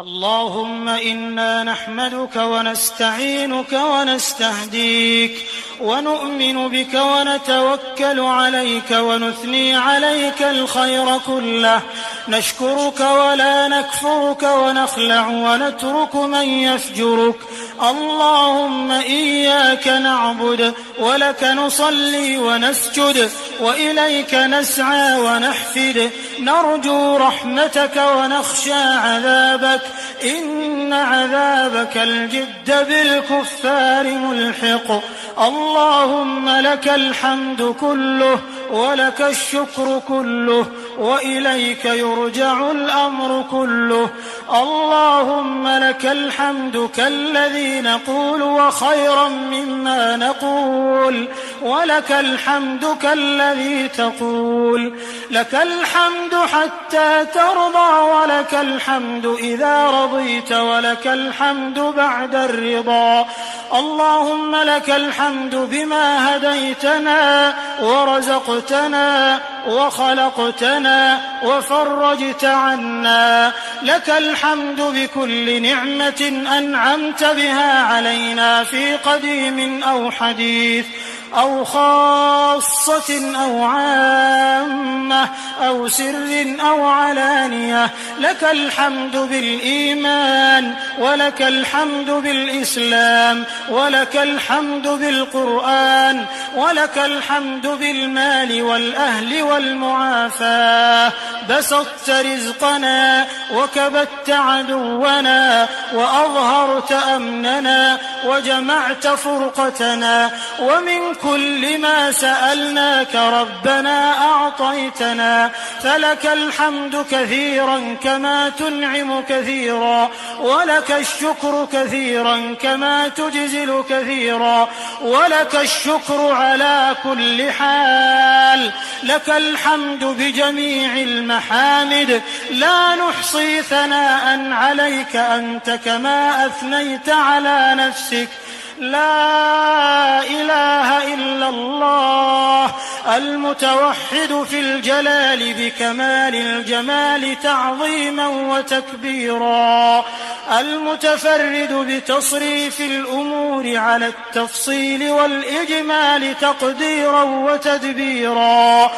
اللهم إنا نحمدك ونستعينك ونستهديك ونؤمن بك ونتوكل عليك ونثني عليك الخير كله، نشكرك ولا نكفرك ونخلع ونترك من يفجرك. اللهم إياك نعبد ولك نصلي ونسجد وإليك نسعى ونحفد، نرجو رحمتك ونخشى عذابك، إن عذابك الجد بالكفار ملحق. اللهم لك الحمد كله ولك الشكر كله وإليك يرجع الأمر كله. اللهم لك الحمد كالذي نقول وخيرا مما نقول، ولك الحمد كالذي تقول. لك الحمد حتى ترضى ولك الحمد إذا رضيت ولك الحمد بعد الرضا. اللهم لك الحمد بما هديتنا ورزقتنا وخلقتنا وفرجت عنا. لك الحمد بكل نعمة أنعمت بها علينا في قديم أو حديث أو خاصة أو عامة أو سر أو علانية. لك الحمد بالإيمان ولك الحمد بالإسلام ولك الحمد بالقرآن ولك الحمد بالمال والأهل والمعافاة. بسطت رزقنا وكبت عدونا وأظهرت أمننا وجمعت فرقتنا، ومن كل ما سألناك ربنا أعطيتنا. فلك الحمد كثيرا كما تنعم كثيرا، ولك الشكر كثيرا كما تجزل كثيرا، ولك الشكر على كل حال. لك الحمد بجميع المحامد، لا نحصي ثناء عليك أنت كما أثنيت على نفسك. لا إله إلا الله المتوحد في الجلال بكمال الجمال تعظيما وتكبيرا، المتفرد بتصريف الأمور على التفصيل والإجمال تقديرا وتدبيرا،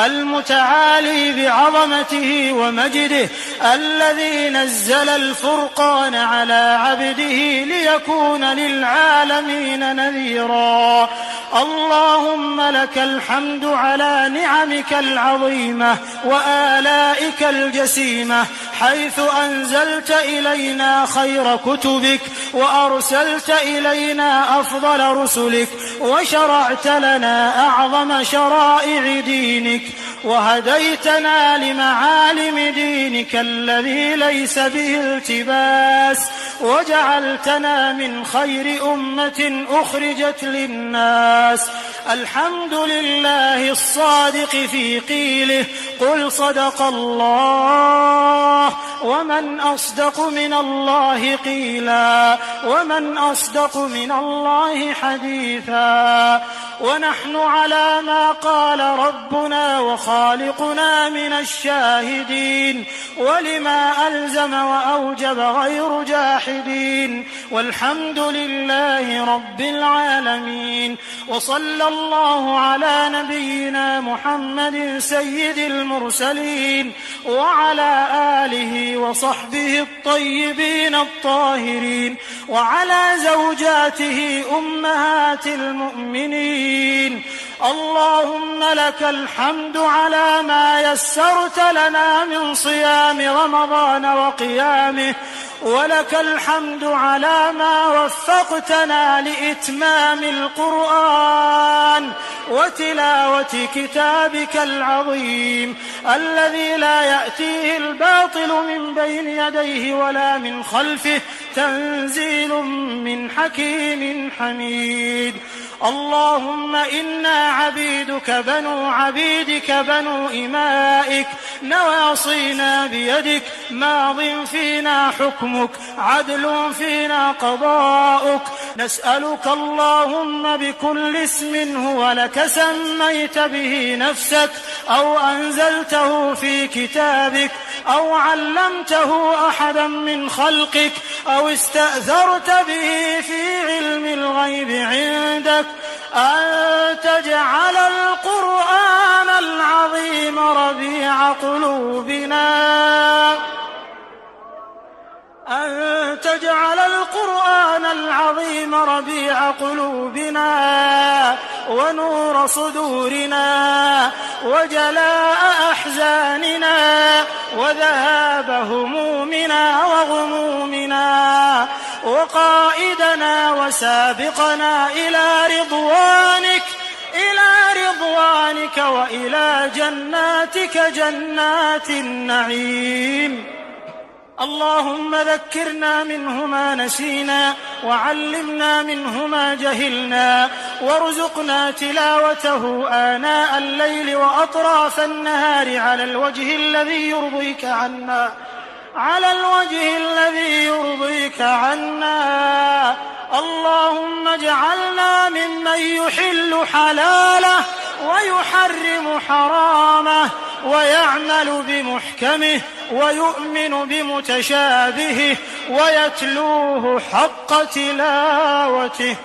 المتعالي بعظمته ومجده، الذي نزل الفرقان على عبده ليكون للعالمين نذيرا. اللهم لك الحمد على نعمك العظيمة وآلائك الجسيمة، حيث أنزلت إلينا خير كتبك وأرسلت إلينا أفضل رسلك وشرعت لنا أعظم شرائع دينك وهديتنا لمعالم دينك الذي ليس به التباس، وجعلتنا من خير أمة أخرجت للناس. الحمد لله الصادق في قيله قل صدق الله، ومن أصدق من الله قيلا، ومن أصدق من الله حديثا. ونحن على ما قال ربنا وخالقنا من الشاهدين، ولما ألزم وأوجب غير جاحدين، والحمد لله رب العالمين. وصلى الله على نبينا محمد سيد المرسلين وعلى آله وصحبه الطيبين الطاهرين، وعلى زوجاته أمهات المؤمنين. اللهم لك الحمد على ما يسرت لنا من صيام رمضان وقيامه، ولك الحمد على ما وفقتنا لإتمام القرآن وتلاوة كتابك العظيم الذي لا يأتيه الباطل من بين يديه ولا من خلفه، تنزيل من حكيم حميد. اللهم إنا عبيدك بنو عبيدك بنو إمائك، نواصينا بيدك، ماض فينا حكمك، عدل فينا قضاؤك. نسألك اللهم بكل اسم هو لك سميت به نفسك أو أنزلته في كتابك أو علمته أحدا من خلقك أو استأثرت به في علم الغيب عندك أن تجعل القرآن العظيم ربيع قلوبنا ونور صدورنا وجلاء أحزاننا وذهاب همومنا وغمومنا وقائدنا وسابقنا إلى رضوانك وإلى جناتك جنات النعيم. اللهم ذكرنا منه ما نسينا وعلمنا منه ما جهلنا وارزقنا تلاوته آناء الليل وأطراف النهار على الوجه الذي يرضيك عنا. اللهم اجعلنا ممن يحل حلاله ويحرم حرامه ويعمل بمحكمه ويؤمن بمتشابهه ويتلوه حق تلاوته.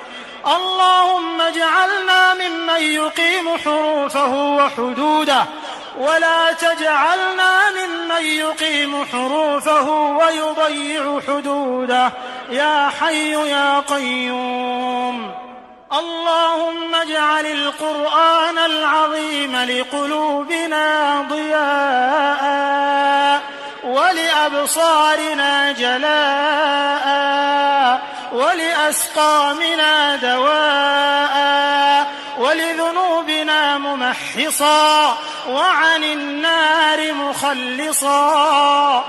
اللهم اجعلنا ممن يقيم حروفه وحدوده ولا تجعلنا ممن يقيم حروفه ويضيع حدوده يا حي يا قيوم. اللهم اجعل القرآن العظيم لقلوبنا ضياء ولأبصارنا جلاء ولأسقامنا دواء ولذنوبنا ممحصا وعن النار مخلصا.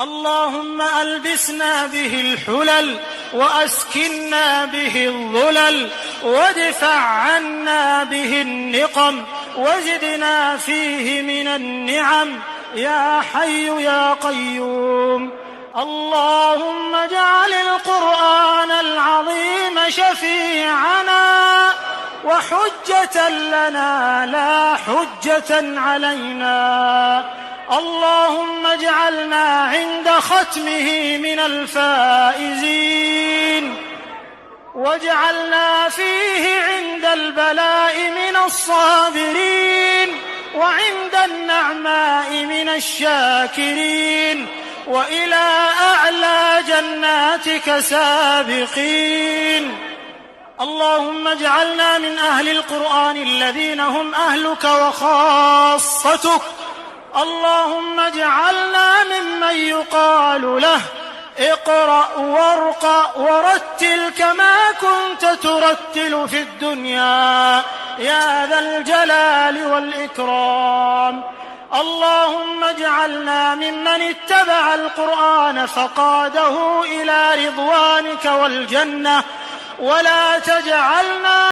اللهم ألبسنا به الحلل وأسكنا به الظلل وادفع عنا به النقم وزدنا فيه من النعم يا حي يا قيوم. اللهم اجعل القرآن العظيم شفيعنا وحجة لنا لا حجة علينا. اللهم اجعلنا عند ختمه من الفائزين واجعلنا فيه عند البلاء من الصابرين وعند النعماء من الشاكرين وإلى أعلى جناتك سابقين. اللهم اجعلنا من أهل القرآن الذين هم أهلك وخاصتك. اللهم اجعلنا ممن يقال له اقرأ وارقى ورتل كما كنت ترتل في الدنيا يا ذا الجلال والإكرام. اللهم اجعلنا ممن اتبع القرآن فقاده إلى رضوانك والجنة ولا تجعلنا